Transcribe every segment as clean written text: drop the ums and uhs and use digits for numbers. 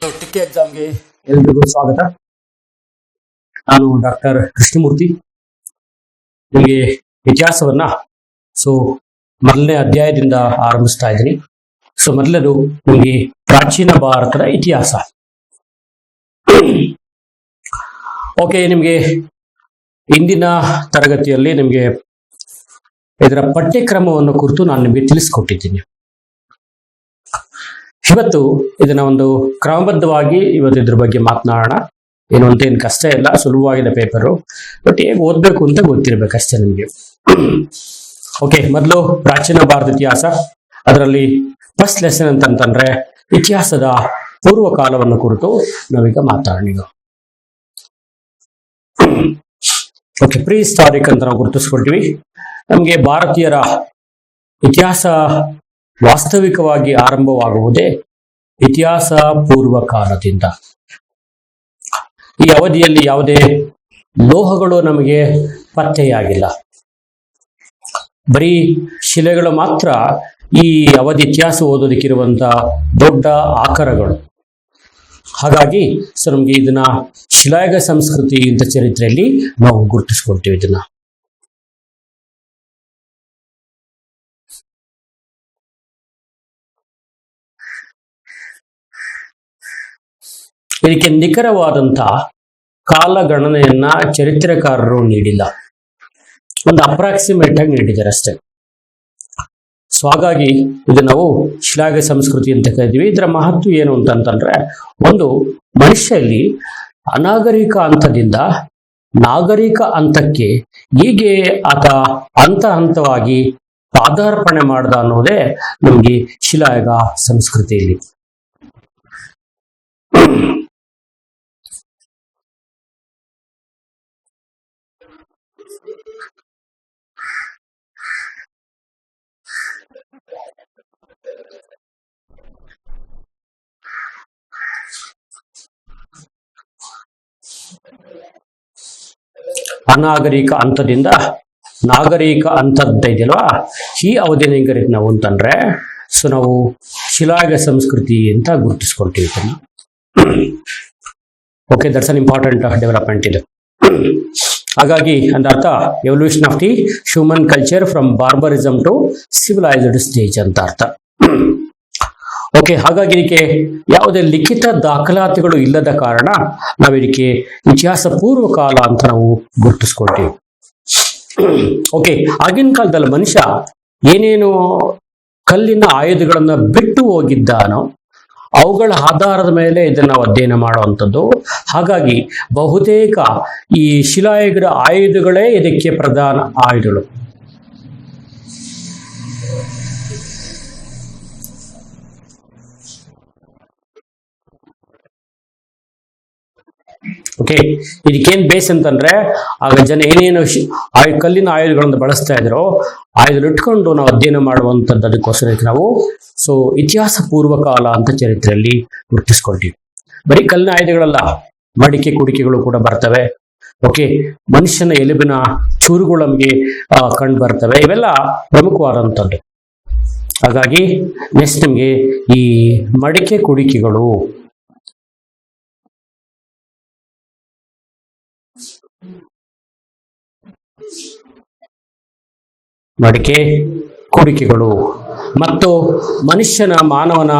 Tick ಎಕ್ಸಾಮ್ಗೆ ಎಲ್ರಿಗೂ ಸ್ವಾಗತ. ನಾನು ಡಾಕ್ಟರ್ ಕೃಷ್ಣಮೂರ್ತಿ. ನಿಮಗೆ ಇತಿಹಾಸವನ್ನ ಮೊದಲನೇ ಅಧ್ಯಾಯದಿಂದ ಆರಂಭಿಸ್ತಾ ಇದ್ದೀನಿ. ಮೊದಲನೇದು ನಿಮಗೆ ಪ್ರಾಚೀನ ಭಾರತದ ಇತಿಹಾಸ. ಓಕೆ, ನಿಮಗೆ ಇಂದಿನ ತರಗತಿಯಲ್ಲಿ ನಿಮಗೆ ಇದರ ಪಠ್ಯಕ್ರಮವನ್ನು ಕುರಿತು ನಾನು ನಿಮಗೆ ತಿಳಿಸ್ಕೊಟ್ಟಿದ್ದೀನಿ. ಇವತ್ತು ಇದನ್ನ ಒಂದು ಕ್ರಮಬದ್ಧವಾಗಿ ಇವತ್ತು ಇದ್ರ ಬಗ್ಗೆ ಮಾತನಾಡೋಣ. ಏನು ಅಂತ ಏನು ಕಷ್ಟ ಇಲ್ಲ, ಸುಲಭವಾಗಿದೆ ಪೇಪರು, ಬಟ್ ಹೇಗೆ ಓದ್ಬೇಕು ಅಂತ ಗೊತ್ತಿರ್ಬೇಕಷ್ಟೇ ನಿಮಗೆ. ಓಕೆ, ಮೊದಲು ಪ್ರಾಚೀನ ಭಾರತ ಇತಿಹಾಸ. ಅದರಲ್ಲಿ ಫಸ್ಟ್ ಲೆಸನ್ ಅಂತಂದ್ರೆ ಇತಿಹಾಸದ ಪೂರ್ವಕಾಲವನ್ನು ಕುರಿತು ನಾವೀಗ ಮಾತಾಡೋಣ. ಓಕೆ, ಪ್ರೀ ಹಿಸ್ಟಾರಿಕ್ ಅಂತ ನಾವು ಗುರುತಿಸ್ಕೊಳ್ತೀವಿ. ನಮಗೆ ಭಾರತೀಯರ ಇತಿಹಾಸ ವಾಸ್ತವಿಕವಾಗಿ ಆರಂಭವಾಗುವುದೇ ಇತಿಹಾಸ ಪೂರ್ವಕಾಲದಿಂದ. ಈ ಅವಧಿಯಲ್ಲಿ ಯಾವುದೇ ಲೋಹಗಳು ನಮಗೆ ಪತ್ತೆಯಾಗಿಲ್ಲ, ಬರೀ ಶಿಲೆಗಳು ಮಾತ್ರ ಈ ಅವಧಿ ಇತಿಹಾಸ ಓದೋದಕ್ಕಿರುವಂತಹ ದೊಡ್ಡ ಆಕಾರಗಳು. ಹಾಗಾಗಿ ನಮ್ಗೆ ಇದನ್ನ ಶಿಲಾಯುಗ ಸಂಸ್ಕೃತಿ ಅಂತ ಚರಿತ್ರೆಯಲ್ಲಿ ನಾವು ಗುರುತಿಸ್ಕೊಳ್ತೀವಿ. ಇದನ್ನ ಇದಕ್ಕೆ ನಿಖರವಾದಂತ ಕಾಲಗಣನೆಯನ್ನ ಚರಿತ್ರೆಕಾರರು ನೀಡಿಲ್ಲ, ಒಂದು ಅಪ್ರಾಕ್ಸಿಮೇಟ್ ಆಗಿ ನೀಡಿದ್ದಾರೆ ಅಷ್ಟೇ. ಹಾಗಾಗಿ ಇದು ನಾವು ಶಿಲಾಯುಗ ಸಂಸ್ಕೃತಿ ಅಂತ ಕರಿತೀವಿ. ಇದರ ಮಹತ್ವ ಏನು ಅಂತಂದ್ರೆ, ಒಂದು ಮನುಷ್ಯಲ್ಲಿ ಅನಾಗರಿಕ ಹಂತದಿಂದ ನಾಗರಿಕ ಹಂತಕ್ಕೆ ಹೀಗೆ ಆತ ಹಂತ ಹಂತವಾಗಿ ಪಾದಾರ್ಪಣೆ ಮಾಡ್ದ ಅನ್ನೋದೇ ನಮ್ಗೆ ಶಿಲಾಯುಗ ಸಂಸ್ಕೃತಿಯಲ್ಲಿ. ಅನಾಗರಿಕ ಹಂತದಿಂದ ನಾಗರಿಕ ಹಂತದ ಇದೆಯಲ್ವಾ, ಈ ಅವಧಿನ ಹೆಂಗ್ ಕರೀತೀವಿ ನಾವು ಅಂತಂದ್ರೆ, ನಾವು ಶಿಲಾಯುಗ ಸಂಸ್ಕೃತಿ ಅಂತ ಗುರುತಿಸ್ಕೊಳ್ತೀವಿ. Okay, that's an important development ಇದು. ಹಾಗಾಗಿ ಅಂದರ್ಥ evolution of the human culture from barbarism to civilised stage ಅಂತ ಅರ್ಥ. ಓಕೆ, ಹಾಗಾಗಿ ಇದಕ್ಕೆ ಯಾವುದೇ ಲಿಖಿತ ದಾಖಲಾತಿಗಳು ಇಲ್ಲದ ಕಾರಣ ನಾವು ಇದಕ್ಕೆ ಇತಿಹಾಸ ಪೂರ್ವಕಾಲ ಅಂತ ನಾವು ಗುರುತಿಸ್ಕೊಳ್ತೀವಿ. ಓಕೆ, ಆಗಿನ ಕಾಲದಲ್ಲಿ ಮನುಷ್ಯ ಏನೇನು ಕಲ್ಲಿನ ಆಯುಧಗಳನ್ನ ಬಿಟ್ಟು ಹೋಗಿದ್ದಾನೋ ಅವುಗಳ ಆಧಾರದ ಮೇಲೆ ಇದನ್ನ ನಾವು ಅಧ್ಯಯನ ಮಾಡುವಂಥದ್ದು. ಹಾಗಾಗಿ ಬಹುತೇಕ ಈ ಶಿಲಾಯುಗದ ಆಯುಧಗಳೇ ಇದಕ್ಕೆ ಪ್ರಧಾನ ಆಯುಧಗಳು. ಓಕೆ, ಇದಕ್ಕೇನ್ ಬೇಸ್ ಅಂತಂದ್ರೆ, ಆಗ ಜನ ಏನೇನು ಕಲ್ಲಿನ ಆಯುಧಗಳನ್ನು ಬಳಸ್ತಾ ಇದ್ರು, ಆಯುಧ ಇಟ್ಕೊಂಡು ನಾವು ಅಧ್ಯಯನ ಮಾಡುವಂಥದ್ದು. ಅದಕ್ಕೋಸ್ಕರ ನಾವು ಇತಿಹಾಸ ಪೂರ್ವಕಾಲ ಅಂತ ಚರಿತ್ರೆಯಲ್ಲಿ ಗುರುತಿಸ್ಕೊಳ್ತೀವಿ. ಬರೀ ಕಲ್ಲಿನ ಆಯುಧಗಳಲ್ಲ, ಮಡಿಕೆ ಕುಡಿಕೆಗಳು ಕೂಡ ಬರ್ತವೆ. ಓಕೆ, ಮನುಷ್ಯನ ಎಲುಬಿನ ಚೂರುಗಳು ನಮಗೆ ಕಂಡು ಬರ್ತವೆ. ಇವೆಲ್ಲ ಪ್ರಮುಖವಾದಂಥದ್ದು. ಹಾಗಾಗಿ ನೆಕ್ಸ್ಟ್ ನಿಮಗೆ ಈ ಮಡಿಕೆ ಕುಡಿಕೆಗಳು, ಮಡಿಕೆ ಕುಡಿಕೆಗಳು ಮತ್ತು ಮಾನವನ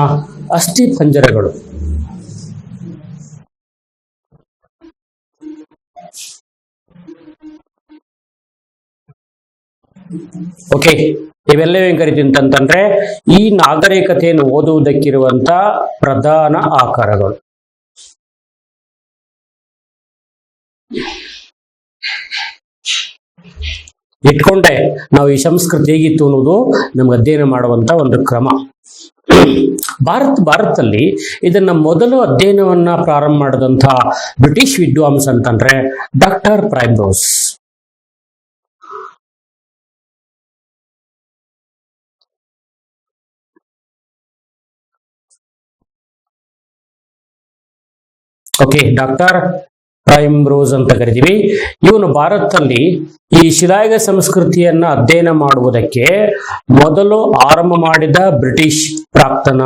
ಅಸ್ಥಿ ಪಂಜರಗಳು. ಓಕೆ, ಇವೆಲ್ಲ ಏನ್ ಕರಿತೀವಿ ಅಂತಂದ್ರೆ ಈ ನಾಗರಿಕತೆಯನ್ನು ಓದುವುದಕ್ಕಿರುವಂತ ಪ್ರಧಾನ ಆಕಾರಗಳು. ಇಟ್ಕೊಂಡೆ ನಾವು ಈ ಸಂಸ್ಕೃತಿ ಹೇಗಿತ್ತು ಅನ್ನೋದು ನಮ್ಗೆ ಅಧ್ಯಯನ ಮಾಡುವಂತ ಒಂದು ಕ್ರಮ. ಭಾರತದಲ್ಲಿ ಇದನ್ನ ಮೊದಲು ಅಧ್ಯಯನವನ್ನ ಪ್ರಾರಂಭ ಮಾಡಿದಂತ ಬ್ರಿಟಿಷ್ ವಿದ್ವಾಂಸ ಅಂತಂದ್ರೆ ಡಾಕ್ಟರ್ ಪ್ರೈಮ್ರೋಸ್. ಓಕೆ, ಡಾಕ್ಟರ್ ಪ್ರೈಮ್ರೋಸ್ ಅಂತ ಕರಿತೀವಿ. ಇವನು ಭಾರತದಲ್ಲಿ ಈ ಶಿಲಾಯುಗ ಸಂಸ್ಕೃತಿಯನ್ನ ಅಧ್ಯಯನ ಮಾಡುವುದಕ್ಕೆ ಮೊದಲು ಆರಂಭ ಮಾಡಿದ ಬ್ರಿಟಿಷ್ ಪ್ರಾಕ್ತನ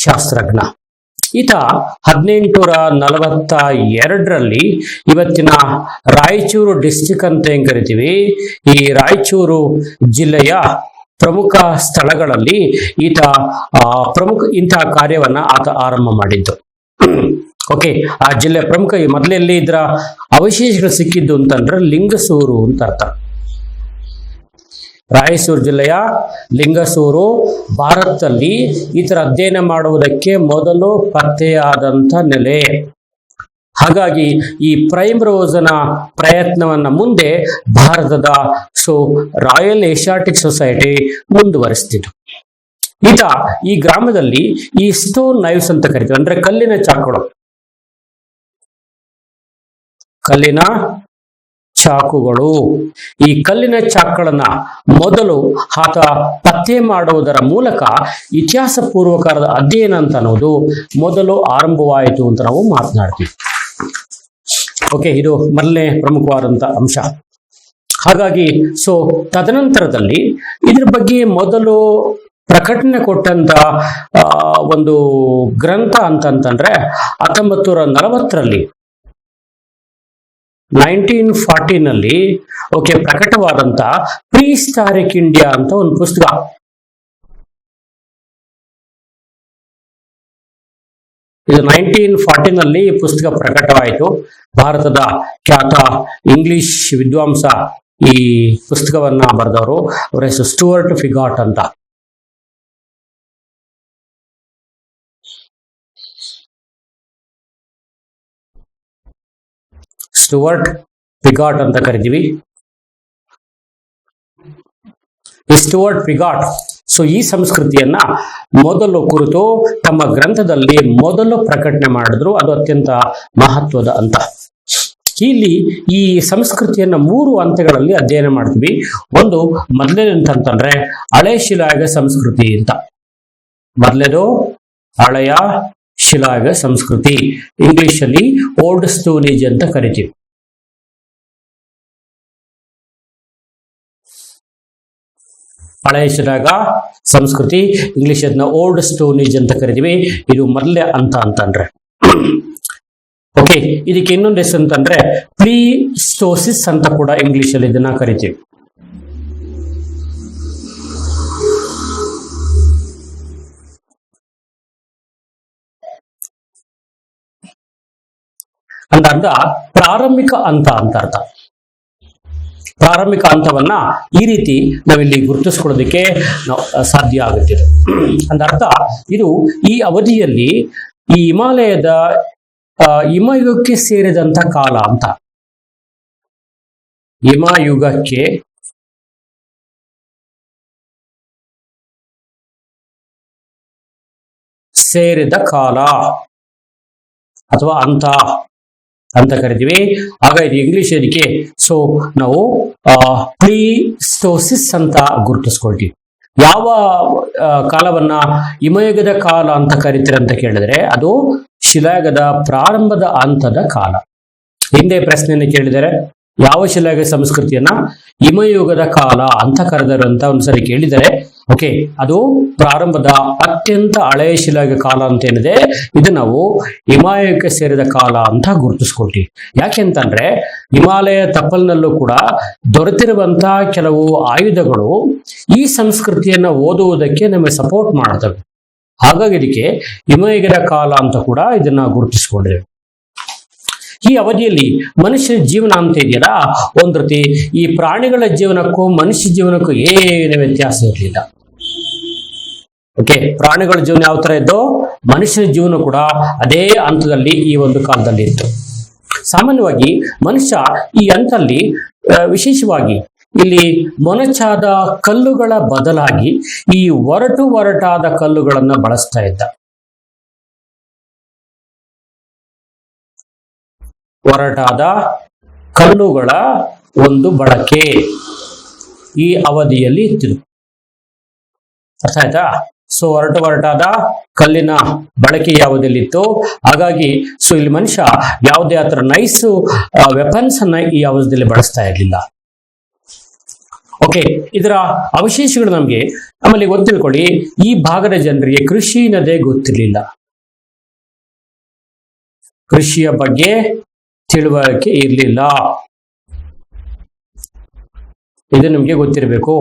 ಶಾಸ್ತ್ರಜ್ಞ. ಈತ 1842ರಲ್ಲಿ ಇವತ್ತಿನ ರಾಯಚೂರು ಡಿಸ್ಟಿಕ್ ಅಂತ ಏನ್ ಕರಿತೀವಿ, ಈ ರಾಯಚೂರು ಜಿಲ್ಲೆಯ ಪ್ರಮುಖ ಸ್ಥಳಗಳಲ್ಲಿ ಈತ ಇಂತಹ ಕಾರ್ಯವನ್ನ ಆತ ಆರಂಭ ಮಾಡಿದ್ದು. ಓಕೆ, ಆ ಜಿಲ್ಲೆ ಪ್ರಮುಖ ಮೊದಲೆಲ್ಲಿ ಇದರ ಅವಶೇಷಗಳು ಸಿಕ್ಕಿದ್ದು ಅಂತಂದ್ರೆ ಲಿಂಗಸೂರು ಅಂತ ಅರ್ಥ. ರಾಯಚೂರು ಜಿಲ್ಲೆಯ ಲಿಂಗಸೂರು ಭಾರತದಲ್ಲಿ ಈ ತರ ಅಧ್ಯಯನ ಮಾಡುವುದಕ್ಕೆ ಮೊದಲು ಪತ್ತೆಯಾದಂಥ ನೆಲೆ. ಹಾಗಾಗಿ ಈ ಪ್ರೈಮ್ ರೋಸನ ಪ್ರಯತ್ನವನ್ನ ಮುಂದೆ ಭಾರತದ ರಾಯಲ್ ಏಷಿಯಾಟಿಕ್ ಸೊಸೈಟಿ ಮುಂದುವರಿಸ್ತಿತ್ತು. ಈತ ಈ ಗ್ರಾಮದಲ್ಲಿ ಈ ಸ್ಟೋನ್ ನೈವ್ಸ್ ಅಂತ ಕರೀತಾರೆ, ಅಂದ್ರೆ ಕಲ್ಲಿನ ಚಾಕುಗಳು. ಈ ಕಲ್ಲಿನ ಚಾಕುಗಳನ್ನ ಮೊದಲು ಆತ ಪತ್ತೆ ಮಾಡುವುದರ ಮೂಲಕ ಇತಿಹಾಸ ಪೂರ್ವಕಾರದ ಅಧ್ಯಯನ ಅಂತ ಅನ್ನೋದು ಮೊದಲು ಆರಂಭವಾಯಿತು ಅಂತ ನಾವು ಮಾತನಾಡ್ತೀವಿ. ಓಕೆ, ಇದು ಮೊದಲನೇ ಪ್ರಮುಖವಾದಂತ ಅಂಶ. ಹಾಗಾಗಿ ತದನಂತರದಲ್ಲಿ ಇದ್ರ ಬಗ್ಗೆ ಮೊದಲು ಪ್ರಕಟಣೆ ಕೊಟ್ಟಂತ ಒಂದು ಗ್ರಂಥ ಅಂತಂದ್ರೆ 1940ರಲ್ಲಿ 1940ನಲ್ಲಿ ಪ್ರಕಟವಾದಂತ ಪ್ರೀಹಿಸ್ಟಾರಿಕ್ ಇಂಡಿಯಾ ಅಂತ ಒಂದು ಪುಸ್ತಕ. ಇದು 1940ನಲ್ಲಿ ಈ ಪುಸ್ತಕ ಪ್ರಕಟವಾಯಿತು. ಭಾರತದ ಖ್ಯಾತ ಇಂಗ್ಲಿಷ್ ವಿದ್ವಾಂಸ ಈ ಪುಸ್ತಕವನ್ನ ಬರೆದವರು, ಅವರ ಹೆಸರು ಸ್ಟುವರ್ಟ್ ಫಿಗಾಟ್ ಅಂತ. ಸ್ಟುವರ್ಟ್ ಫಿಗಾಟ್ ಅಂತ ಕರಿತೀವಿ. ಈ ಸ್ಟುವರ್ಟ್ ಫಿಗಾಟ್ ಈ ಸಂಸ್ಕೃತಿಯನ್ನ ಮೊದಲು ಕುರಿತು ತಮ್ಮ ಗ್ರಂಥದಲ್ಲಿ ಮೊದಲು ಪ್ರಕಟಣೆ ಮಾಡಿದ್ರು. ಅದು ಅತ್ಯಂತ ಮಹತ್ವದ ಅಂತ. ಇಲ್ಲಿ ಈ ಸಂಸ್ಕೃತಿಯನ್ನ 3 ಹಂತಗಳಲ್ಲಿ ಅಧ್ಯಯನ ಮಾಡ್ತೀವಿ. ಒಂದು ಮೊದಲನೇದು ಅಂತಂದ್ರೆ ಹಳೆ ಶಿಲಾಯುಗ ಸಂಸ್ಕೃತಿ ಅಂತ. ಮೊದಲನೇದು ಹಳೆಯ ಶಿಲಾಯುಗ ಸಂಸ್ಕೃತಿ, ಇಂಗ್ಲಿಷ್ ಅಲ್ಲಿ ಓಲ್ಡ್ ಸ್ಟೋನ್ ಏಜ್ ಅಂತ ಕರಿತೀವಿ. ಹಳೆಯ ಶಿಲಾಯುಗ ಸಂಸ್ಕೃತಿ, ಇಂಗ್ಲಿಷ್ ಅದನ್ನ ಓಲ್ಡ್ ಸ್ಟೋನ್ ಏಜ್ ಅಂತ ಕರಿತೀವಿ. ಇದು ಮೊದಲೇ ಅಂತಂದ್ರೆ ಓಕೆ. ಇದಕ್ಕೆ ಇನ್ನೊಂದು ಹೆಸರು ಅಂತಂದ್ರೆ ಪ್ರೀಸ್ಟೋಸಿಸ್ ಅಂತ ಕೂಡ ಇಂಗ್ಲಿಷ್ ಅಲ್ಲಿ ಇದನ್ನ ಕರಿತೀವಿ. ಅಂತ ಪ್ರಾರಂಭಿಕ ಅಂತ ಅರ್ಥ. ಪ್ರಾರಂಭಿಕ ಹಂತವನ್ನ ಈ ರೀತಿ ನಾವಿಲ್ಲಿ ಗುರುತಿಸ್ಕೊಳ್ಳೋದಕ್ಕೆ ಸಾಧ್ಯ ಆಗುತ್ತೆ. ಅಂದರ್ಥ ಇದು ಈ ಅವಧಿಯಲ್ಲಿ ಈ ಹಿಮಾಲಯದ ಹಿಮಯುಗಕ್ಕೆ ಸೇರಿದಂತ ಕಾಲ ಅಂತ. ಹಿಮಯುಗಕ್ಕೆ ಸೇರಿದ ಕಾಲ ಅಥವಾ ಅಂತ ಕರಿತೀವಿ. ಆಗ ಇದು ಇಂಗ್ಲಿಷ್ ಇದಕ್ಕೆ ನಾವು ಪ್ರೀಸ್ಟೋಸಿಸ್ ಅಂತ ಗುರುತಿಸ್ಕೊಳ್ತೀವಿ. ಯಾವ ಕಾಲವನ್ನ ಹಿಮಯುಗದ ಕಾಲ ಅಂತ ಕರಿತೀರ ಅಂತ ಕೇಳಿದ್ರೆ ಅದು ಶಿಲಾಯುಗದ ಪ್ರಾರಂಭದ ಹಂತದ ಕಾಲ. ಹಿಂದೆ ಪ್ರಶ್ನೆಯನ್ನು ಕೇಳಿದರೆ ಯಾವ ಶಿಲಾಯುಗ ಸಂಸ್ಕೃತಿಯನ್ನ ಹಿಮಯುಗದ ಕಾಲ ಅಂತ ಕರೆದರು ಅಂತ ಒಂದ್ಸರಿ ಕೇಳಿದರೆ ಓಕೆ, ಅದು ಪ್ರಾರಂಭದ ಅತ್ಯಂತ ಹಳೆಯ ಶಿಲಾಯುಗ ಕಾಲ ಅಂತ ಏನಿದೆ ಇದು ನಾವು ಹಿಮಾಲಯಕ್ಕೆ ಸೇರಿದ ಕಾಲ ಅಂತ ಗುರುತಿಸ್ಕೊಳ್ತೀವಿ. ಯಾಕೆಂತಂದ್ರೆ ಹಿಮಾಲಯ ತಪ್ಪಲಿನಲ್ಲೂ ಕೂಡ ದೊರೆತಿರುವಂತಹ ಕೆಲವು ಆಯುಧಗಳು ಈ ಸಂಸ್ಕೃತಿಯನ್ನ ಓದುವುದಕ್ಕೆ ನಮಗೆ ಸಪೋರ್ಟ್ ಮಾಡ್ತವೆ. ಹಾಗಾಗಿ ಇದಕ್ಕೆ ಹಿಮಯುಗದ ಕಾಲ ಅಂತ ಕೂಡ ಇದನ್ನ ಗುರುತಿಸ್ಕೊಂಡಿದ್ದೇವೆ. ಈ ಅವಧಿಯಲ್ಲಿ ಮನುಷ್ಯನ ಜೀವನ ಅಂತ ಇದೆಯಲ್ಲ, ಒಂದ್ ರೀತಿ ಈ ಪ್ರಾಣಿಗಳ ಜೀವನಕ್ಕೂ ಮನುಷ್ಯ ಜೀವನಕ್ಕೂ ಏನು ವ್ಯತ್ಯಾಸ ಇರಲಿಲ್ಲ. ಓಕೆ, ಪ್ರಾಣಿಗಳ ಜೀವನ ಯಾವ ತರ ಇದ್ದೋ ಮನುಷ್ಯನ ಜೀವನ ಕೂಡ ಅದೇ ಹಂತದಲ್ಲಿ ಈ ಒಂದು ಕಾಲದಲ್ಲಿ ಇತ್ತು. ಸಾಮಾನ್ಯವಾಗಿ ಮನುಷ್ಯ ಈ ಹಂತದಲ್ಲಿ ವಿಶೇಷವಾಗಿ ಇಲ್ಲಿ ಮೊನಚಾದ ಕಲ್ಲುಗಳ ಬದಲಾಗಿ ಈ ಒರಟಾದ ಕಲ್ಲುಗಳನ್ನ ಬಳಸ್ತಾ ಇದ್ದ. ಒರಟಾದ ಕಲ್ಲುಗಳ ಒಂದು ಬಳಕೆ ಈ ಅವಧಿಯಲ್ಲಿ ಇತ್ತು. ಅರ್ಥ ಆಯ್ತಾ? ಒರಟಾದ ಕಲ್ಲಿನ ಬಳಕೆ ಯಾವುದಲ್ಲಿ ಇತ್ತು. ಹಾಗಾಗಿ ಇಲ್ಲಿ ಮನುಷ್ಯ ಯಾವುದೇ ಆತರ ನೈಸ್ ವೆಪನ್ಸ್ ಅನ್ನ ಈ ಅವಧಿಯಲ್ಲಿ ಬಳಸ್ತಾ ಇರಲಿಲ್ಲ. ಓಕೆ, ಇದರ ಅವಶೇಷಗಳು ನಮಗೆ ಆಮೇಲೆ ಗೊತ್ತಿಳ್ಕೊಳ್ಳಿ, ಈ ಭಾಗದ ಜನರಿಗೆ ಕೃಷಿ ಅನ್ನೋದೇ ಗೊತ್ತಿರಲಿಲ್ಲ. ಕೃಷಿಯ ಬಗ್ಗೆ ತಿಳುವಳಿಕೆ ಇರಲಿಲ್ಲ. ಇದು ನಿಮ್ಗೆ ಗೊತ್ತಿರಬೇಕು.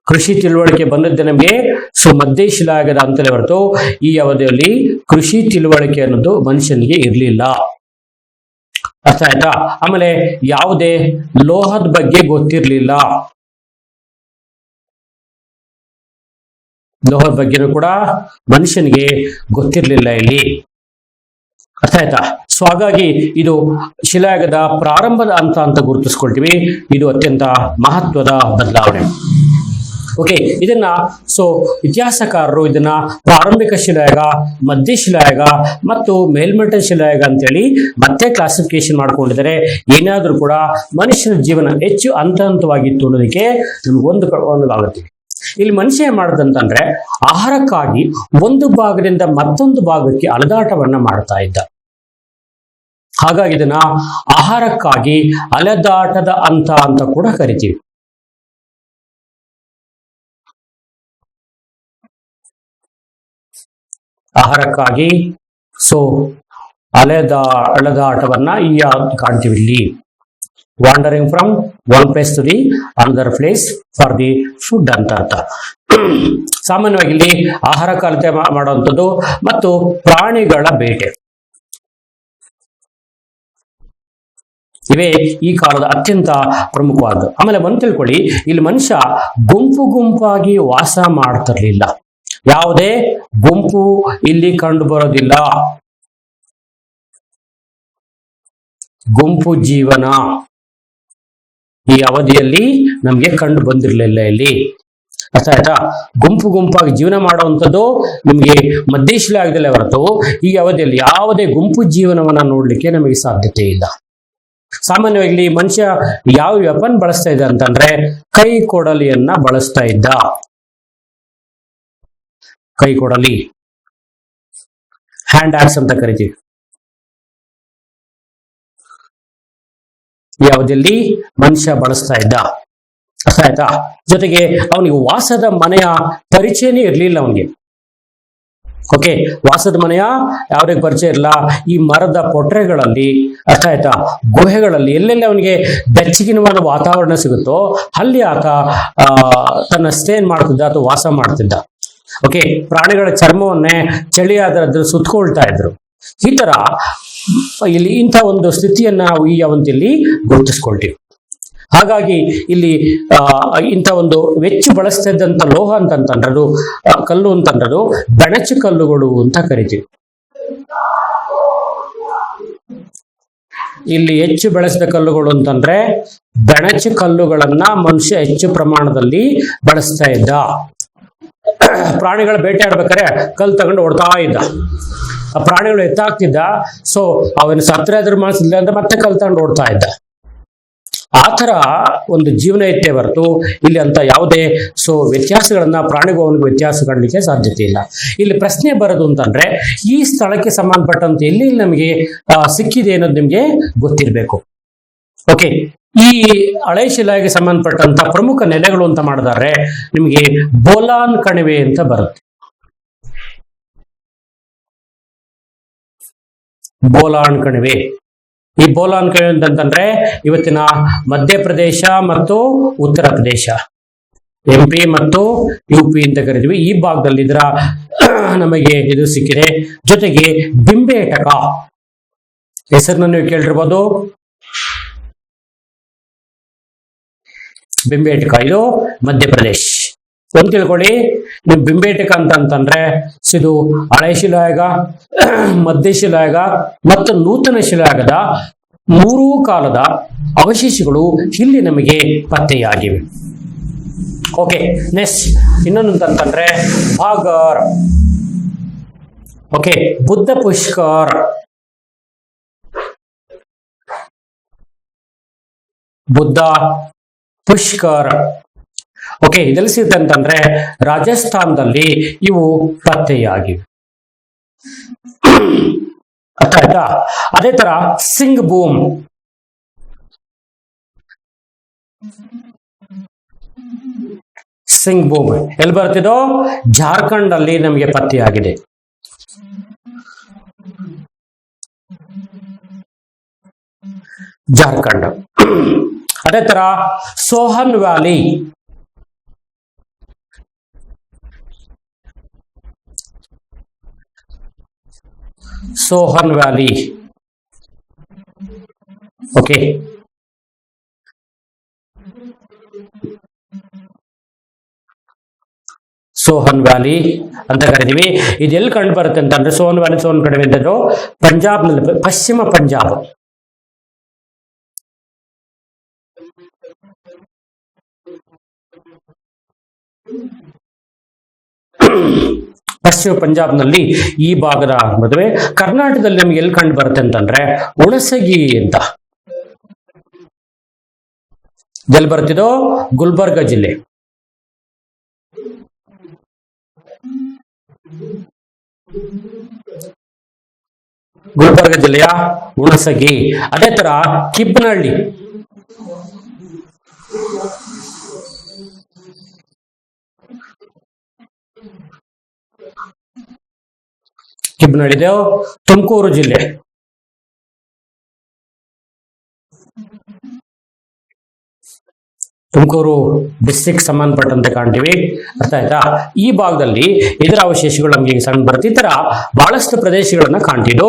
ಕೃಷಿ ತಿಳುವಳಿಕೆ ಬಂದದ್ದೇ ನಮಗೆ ಮಧ್ಯಶಿಲಾಯುಗದ ಅಂತಲೇ ಹೊರತು ಈ ಅವಧಿಯಲ್ಲಿ ಕೃಷಿ ತಿಳುವಳಿಕೆ ಅನ್ನೋದು ಮನುಷ್ಯನಿಗೆ ಇರಲಿಲ್ಲ. ಅರ್ಥ ಆಯ್ತಾ? ಆಮೇಲೆ ಯಾವುದೇ ಲೋಹದ ಬಗ್ಗೆ ಗೊತ್ತಿರಲಿಲ್ಲ. ಲೋಹದ ಬಗ್ಗೆನೂ ಕೂಡ ಮನುಷ್ಯನಿಗೆ ಗೊತ್ತಿರಲಿಲ್ಲ ಇಲ್ಲಿ. ಅರ್ಥ ಆಯ್ತಾ? ಸೊ ಹಾಗಾಗಿ ಇದು ಶಿಲಾಯುಗದ ಪ್ರಾರಂಭದ ಹಂತ ಅಂತ ಗುರುತಿಸ್ಕೊಳ್ತೀವಿ. ಇದು ಅತ್ಯಂತ ಮಹತ್ವದ ಬದಲಾವಣೆ. ಓಕೆ, ಇದನ್ನ ಇತಿಹಾಸಕಾರರು ಇದನ್ನ ಪ್ರಾರಂಭಿಕ ಶಿಲಾಯುಗ, ಮಧ್ಯಶಿಲಾಯುಗ ಮತ್ತು ಮೇಲ್ಮಟ್ಟದ ಶಿಲಾಯುಗ ಅಂತೇಳಿ ಮತ್ತೆ ಕ್ಲಾಸಿಫಿಕೇಶನ್ ಮಾಡ್ಕೊಂಡಿದ್ದಾರೆ. ಏನಾದ್ರೂ ಕೂಡ ಮನುಷ್ಯನ ಜೀವನ ಹೆಚ್ಚು ಹಂತ ಹಂತವಾಗಿತ್ತು ಅನ್ನೋದಕ್ಕೆ ನಮ್ಗೆ ಒಂದು ಇಲ್ಲಿ ಮನುಷ್ಯ ಏನ್ ಮಾಡದಂತಂದ್ರೆ ಆಹಾರಕ್ಕಾಗಿ ಒಂದು ಭಾಗದಿಂದ ಮತ್ತೊಂದು ಭಾಗಕ್ಕೆ ಅಲೆದಾಟವನ್ನ ಮಾಡ್ತಾ ಇದ್ದ. ಹಾಗಾಗಿ ಇದನ್ನ ಆಹಾರಕ್ಕಾಗಿ ಅಲೆದಾಟದ ಹಂತ ಅಂತ ಕೂಡ ಕರಿತೀವಿ. ಆಹಾರಕ್ಕಾಗಿ ಅಲೆದಾಟವನ್ನ ಕಾಣ್ತೀವಿ ಇಲ್ಲಿ. Wandering from one place to the another place for the food ಅಂತ ಅರ್ಥ. ಸಾಮಾನ್ಯವಾಗಿ ಇಲ್ಲಿ ಆಹಾರ ಕಲತೆ ಮಾಡುವಂಥದ್ದು ಮತ್ತು ಪ್ರಾಣಿಗಳ ಬೇಟೆ ಇವೇ ಈ ಕಾಲದ ಅತ್ಯಂತ ಪ್ರಮುಖವಾದ. ಆಮೇಲೆ ಒಂದು ತಿಳ್ಕೊಳ್ಳಿ, ಇಲ್ಲಿ ಮನುಷ್ಯ ಗುಂಪು ಗುಂಪಾಗಿ ವಾಸ ಮಾಡ್ತಿರ್ಲಿಲ್ಲ. ಯಾವುದೇ ಗುಂಪು ಇಲ್ಲಿ ಕಂಡು ಬರೋದಿಲ್ಲ. ಗುಂಪು ಜೀವನ ಈ ಅವಧಿಯಲ್ಲಿ ನಮ್ಗೆ ಕಂಡು ಬಂದಿರಲಿಲ್ಲ ಇಲ್ಲಿ. ಅರ್ಥ ಆಯ್ತಾ? ಗುಂಪು ಗುಂಪಾಗಿ ಜೀವನ ಮಾಡುವಂಥದ್ದು ನಿಮ್ಗೆ ಮಧ್ಯಶಿಲಾಯುಗದಲ್ಲೇ ಹೊರತು ಈ ಅವಧಿಯಲ್ಲಿ ಯಾವುದೇ ಗುಂಪು ಜೀವನವನ್ನ ನೋಡ್ಲಿಕ್ಕೆ ನಮಗೆ ಸಾಧ್ಯತೆ ಇಲ್ಲ. ಸಾಮಾನ್ಯವಾಗಿ ಮನುಷ್ಯ ಯಾವ ವೆಪನ್ ಬಳಸ್ತಾ ಇದ್ದ ಅಂತಂದ್ರೆ ಕೈ ಕೊಡಲಿಯನ್ನ ಬಳಸ್ತಾ ಇದ್ದ. ಕೈ ಕೊಡಲಿ, ಹ್ಯಾಂಡ್ ಆಕ್ಸ್ ಅಂತ ಕರಿತೀವಿ. ಈ ಅವಧಿಯಲ್ಲಿ ಮನುಷ್ಯ ಬಳಸ್ತಾ ಇದ್ದ. ಅರ್ಥ ಆಯ್ತಾ? ಜೊತೆಗೆ ಅವನಿಗೆ ವಾಸದ ಮನೆಯ ಪರಿಚಯನೇ ಇರಲಿಲ್ಲ ಅವನಿಗೆ. ಓಕೆ, ವಾಸದ ಮನೆಯ ಯಾವುದೇ ಪರಿಚಯ ಇರಲ್ಲ. ಈ ಮರದ ಪೊಟ್ರೆಗಳಲ್ಲಿ, ಅರ್ಥ ಆಯ್ತಾ, ಗುಹೆಗಳಲ್ಲಿ ಎಲ್ಲೆಲ್ಲಿ ಅವನಿಗೆ ಬೆಚ್ಚಗಿನವಾದ ವಾತಾವರಣ ಸಿಗುತ್ತೋ ಅಲ್ಲಿ ಆತ ತನ್ನ ಸ್ಟೇನ್ ಮಾಡ್ತಿದ್ದ ಅಥವಾ ವಾಸ ಮಾಡ್ತಿದ್ದ. ಓಕೆ, ಪ್ರಾಣಿಗಳ ಚರ್ಮವನ್ನೇ ಚಳಿ ಆದ್ರೆ ಸುತ್ತಕೊಳ್ತಾ ಇದ್ರು. ಈ ತರ ಇಲ್ಲಿ ಇಂಥ ಒಂದು ಸ್ಥಿತಿಯನ್ನ ನಾವು ಈ ಅವಧಿಯಲ್ಲಿ ಗುರುತಿಸ್ಕೊಳ್ತೀವಿ. ಹಾಗಾಗಿ ಇಲ್ಲಿ ಇಂಥ ಒಂದು ಹೆಚ್ಚು ಬಳಸ್ತಾ ಇದ್ದಂತ ಲೋಹ ಅಂತಂದ್ರದು, ಕಲ್ಲು ಅಂತಂದ್ರದು ಬೆಣಚು ಕಲ್ಲುಗಳು ಅಂತ ಕರಿತೀವಿ. ಇಲ್ಲಿ ಹೆಚ್ಚು ಬೆಳೆಸಿದ ಕಲ್ಲುಗಳು ಅಂತಂದ್ರೆ ಬೆಣಚು ಕಲ್ಲುಗಳನ್ನ ಮನುಷ್ಯ ಹೆಚ್ಚು ಪ್ರಮಾಣದಲ್ಲಿ ಬಳಸ್ತಾ ಇದ್ದ. ಪ್ರಾಣಿಗಳ ಬೇಟೆ ಆಡ್ಬೇಕಾದ್ರೆ ಕಲ್ಲು ತಗೊಂಡು ಹೊಡ್ತಾ ಇದ್ದ. ಆ ಪ್ರಾಣಿಗಳು ಎತ್ತಾಗ್ತಿದ್ದ. ಅವನ ಸತ್ರ ಎದುರು ಮಾಡಿಸಿಲ್ಲ ಅಂದ್ರೆ ಮತ್ತೆ ಕಲ್ಲು ತಗೊಂಡು ಓಡ್ತಾ ಇದ್ದ. ಆ ತರ ಒಂದು ಜೀವನ ಇತ್ತೇ ಹೊರತು ಇಲ್ಲಿ ಅಂತ ಯಾವುದೇ ವ್ಯತ್ಯಾಸಗಳನ್ನ ಪ್ರಾಣಿಗೂ ಅವನಿಗೆ ವ್ಯತ್ಯಾಸ ಕಾಣಲಿಕ್ಕೆ ಸಾಧ್ಯತೆ ಇಲ್ಲ. ಇಲ್ಲಿ ಪ್ರಶ್ನೆ ಬರೋದು ಅಂತಂದ್ರೆ ಈ ಸ್ಥಳಕ್ಕೆ ಸಂಬಂಧಪಟ್ಟಂತೆ ಎಲ್ಲಿ ನಮಗೆ ಸಿಕ್ಕಿದೆ ಅನ್ನೋದು ನಿಮ್ಗೆ ಗೊತ್ತಿರಬೇಕು. ಓಕೆ, ಈ ಹಳೆ ಶಿಲಾಗೆ ಸಂಬಂಧಪಟ್ಟಂತ ಪ್ರಮುಖ ನೆಲೆಗಳು ಅಂತ ಮಾಡಿದಾರೆ ನಿಮಗೆ ಬೋಲಾನ್ ಕಣಿವೆ ಅಂತ ಬರುತ್ತೆ. ಬೋಲಾನ್ ಕಣಿವೆ. ಈ ಬೋಲಾನ್ ಕಣಿವೆ ಅಂತಂದ್ರೆ ಇವತ್ತಿನ ಮಧ್ಯಪ್ರದೇಶ ಮತ್ತು ಉತ್ತರ ಪ್ರದೇಶ, MP ಮತ್ತು UP ಅಂತ ಕರಿತೀವಿ. ಈ ಭಾಗದಲ್ಲಿ ಇದರ ನಮಗೆ ಇದು ಸಿಕ್ಕಿದೆ. ಜೊತೆಗೆ ಬಿಂಬೇಟಕ ಹೆಸರನ್ನು ನೀವು ಕೇಳಿರ್ಬೋದು. ಬಿಂಬೇಟಕ ಇದು ಮಧ್ಯಪ್ರದೇಶ್. ಒಂದು ತಿಳ್ಕೊಳ್ಳಿ, ನೀವು ಬಿಂಬೇಟಕ ಅಂತಂದ್ರೆ ಇದು ಹಳೆ ಶಿಲಾಯುಗ, ಮಧ್ಯಶಿಲಾಯುಗ ಮತ್ತು ನೂತನ ಶಿಲಾಯುಗದ ಮೂರೂ ಕಾಲದ ಅವಶೇಷಗಳು ಇಲ್ಲಿ ನಮಗೆ ಪತ್ತೆಯಾಗಿವೆ. ಓಕೆ, ನೆಕ್ಸ್ಟ್ ಇನ್ನೊಂದು ಅಂತಂದ್ರೆ ಭಾಗರ್. ಓಕೆ, ಬುದ್ಧ ಪುಷ್ಕರ್. ಬುದ್ಧ ಪುಷ್ಕರ್. ಓಕೆ, ಇದೆಲ್ಲಿ ಸಿಗುತ್ತೆ ಅಂತಂದ್ರೆ ರಾಜಸ್ಥಾನದಲ್ಲಿ ಇವು ಪತ್ತೆಯಾಗಿವೆ. ಅರ್ಥ ಆಯ್ತಾ? ಅದೇ ತರ ಸಿಂಗ್ ಬೂಮ್. ಸಿಂಗ್ ಬೂಮ್ ಎಲ್ಲಿ ಬರ್ತಿದೋ ಜಾರ್ಖಂಡ್ ಅಲ್ಲಿ ನಮಗೆ ಪತ್ತೆಯಾಗಿದೆ. ಜಾರ್ಖಂಡ್. ಅದೇ ತರ Sohan valley, Sohan valley, okay. Sohan valley ಅಂತ ಕರಿತೀವಿ. ಇದು ಎಲ್ಲಿ ಕಂಡು ಬರುತ್ತೆ ಅಂತಂದ್ರೆ ಸೋಹನ್ ವ್ಯಾಲಿ, ಸೋಹನ್ ಕಡಿಮೆ ಇದ್ದದ್ದು ಪಂಜಾಬ್ನಲ್ಲಿ, ಪಶ್ಚಿಮ ಪಂಜಾಬ್. ಪಶ್ಚಿಮ ಪಂಜಾಬ್ನಲ್ಲಿ ಈ ಭಾಗದ ಮದುವೆ. ಕರ್ನಾಟಕದಲ್ಲಿ ನಮ್ಗೆ ಎಲ್ಲಿ ಕಂಡು ಬರುತ್ತೆ ಅಂತಂದ್ರೆ ಹುಣಸಗಿ ಅಂತ. ಎಲ್ಲಿ ಬರ್ತಿದೋ ಗುಲ್ಬರ್ಗ ಜಿಲ್ಲೆ. ಗುಲ್ಬರ್ಗ ಜಿಲ್ಲೆಯ ಹುಣಸಗಿ. ಅದೇ ತರ ಕಿಬ್ನಹಳ್ಳಿ, ಕಿಬ್ನಹಳ್ಳಿ ತುಮಕೂರು ಜಿಲ್ಲೆ. ತುಮಕೂರು ಡಿಸ್ಟ್ರಿಕ್ಟ್ ಸಂಬಂಧಪಟ್ಟಂತೆ ಕಾಣ್ತೀವಿ. ಅರ್ಥ ಆಯ್ತಾ? ಈ ಭಾಗದಲ್ಲಿ ಇದರ ಅವಶೇಷಗಳು ನಮಗೆ ಸಣ್ಣ ಬರುತ್ತೆ. ಈ ತರ ಬಹಳಷ್ಟು ಪ್ರದೇಶಗಳನ್ನ ಕಾಣ್ತಿದ್ದು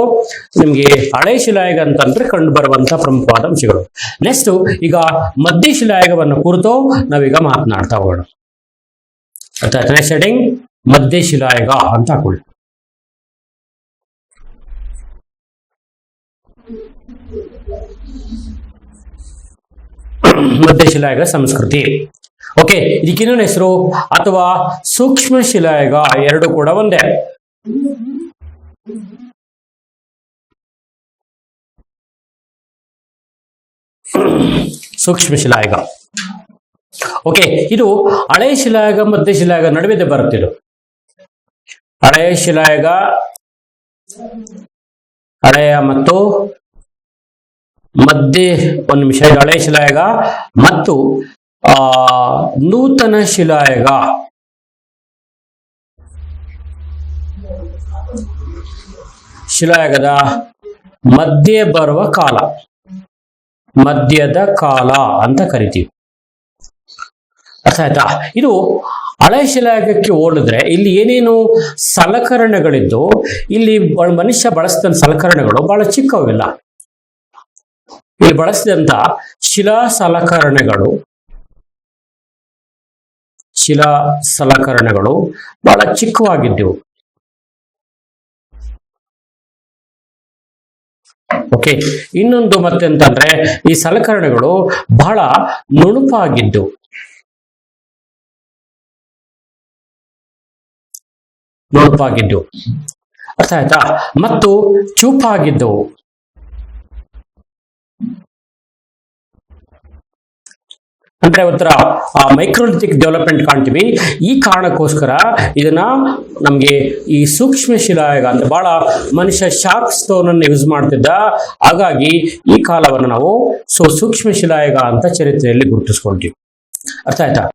ನಿಮ್ಗೆ ಹಳೆ ಶಿಲಾಯುಗ ಅಂತಂದ್ರೆ ಕಂಡು ಬರುವಂತಹ ಪ್ರಮುಖವಾದ ಅಂಶಗಳು. ನೆಕ್ಸ್ಟ್ ಈಗ ಮಧ್ಯ ಶಿಲಾಯುಗವನ್ನು ಕುರಿತು ನಾವೀಗ ಮಾತನಾಡ್ತಾ ಹೋಗೋಣ. ಅರ್ಥ ಆಯ್ತಾ? ನೆಕ್ಸ್ಟ್ ಹೆಡಿಂಗ್ ಮಧ್ಯ ಶಿಲಾಯುಗ ಅಂತ ಹಾಕೊಳ್ಳಿ. ಮಧ್ಯ ಶಿಲಾಯುಗ ಸಂಸ್ಕೃತಿ. ಓಕೆ, ಇದಕ್ಕಿನ್ನೊಂದು ಹೆಸರು ಅಥವಾ ಸೂಕ್ಷ್ಮ ಶಿಲಾಯುಗ, ಎರಡು ಕೂಡ ಒಂದೇ. ಸೂಕ್ಷ್ಮ ಶಿಲಾಯುಗ. ಓಕೆ, ಇದು ಹಳೆ ಶಿಲಾಯುಗ ಮಧ್ಯ ಶಿಲಾಯುಗ ನಡುವೆ ಬರುತ್ತಿದ್ದು. ಹಳೆಯ ಶಿಲಾಯುಗ, ಹಳೆಯ ಮತ್ತು ಮಧ್ಯೆ, ಒಂದು ನಿಮಿಷ, ಹಳೆಯ ಶಿಲಾಯುಗ ಮತ್ತು ನೂತನ ಶಿಲಾಯುಗ. ಶಿಲಾಯುಗದ ಮಧ್ಯೆ ಬರುವ ಕಾಲ, ಮಧ್ಯದ ಕಾಲ ಅಂತ ಕರಿತೀವಿ. ಅರ್ಥ ಆಯ್ತಾ? ಇದು ಹಳೆ ಶಿಲಾಯುಗಕ್ಕೆ ಹೋಲಿದ್ರೆ ಇಲ್ಲಿ ಏನೇನು ಸಲಕರಣೆಗಳಿದ್ದು, ಇಲ್ಲಿ ಮನುಷ್ಯ ಬಳಸಿದ ಸಲಕರಣೆಗಳು ಬಹಳ ಚಿಕ್ಕವಿಲ್ಲ. ಇಲ್ಲಿ ಬಳಸಿದಂತ ಶಿಲಾ ಸಲಕರಣೆಗಳು ಬಹಳ ಚಿಕ್ಕವಾಗಿದ್ದವು. ಓಕೆ, ಇನ್ನೊಂದು ಮತ್ತೆ ಅಂತಂದ್ರೆ ಈ ಸಲಕರಣೆಗಳು ಬಹಳ ನುಣುಪಾಗಿದ್ದು. ಅರ್ಥ ಆಯ್ತಾ? ಮತ್ತು ಚೂಪಾಗಿದ್ದವು. ಅಂದ್ರೆ ಒಂಥರ ಮೈಕ್ರೋಲಿಥಿಕ್ ಡೆವಲಪ್ಮೆಂಟ್ ಕಾಣ್ತೀವಿ. ಈ ಕಾರಣಕ್ಕೋಸ್ಕರ ಇದನ್ನ ನಮ್ಗೆ ಈ ಸೂಕ್ಷ್ಮ ಶಿಲಾಯುಗ ಅಂತ, ಬಹಳ ಮನುಷ್ಯ ಶಾರ್ಪ್ ಸ್ಟೋನ್ ಅನ್ನು ಯೂಸ್ ಮಾಡ್ತಿದ್ದ. ಹಾಗಾಗಿ ಈ ಕಾಲವನ್ನು ನಾವು ಸೂಕ್ಷ್ಮ ಶಿಲಾಯುಗ ಅಂತ ಚರಿತ್ರೆಯಲ್ಲಿ ಗುರುತಿಸ್ಕೊಳ್ತೀವಿ. ಅರ್ಥ ಆಯ್ತಾ?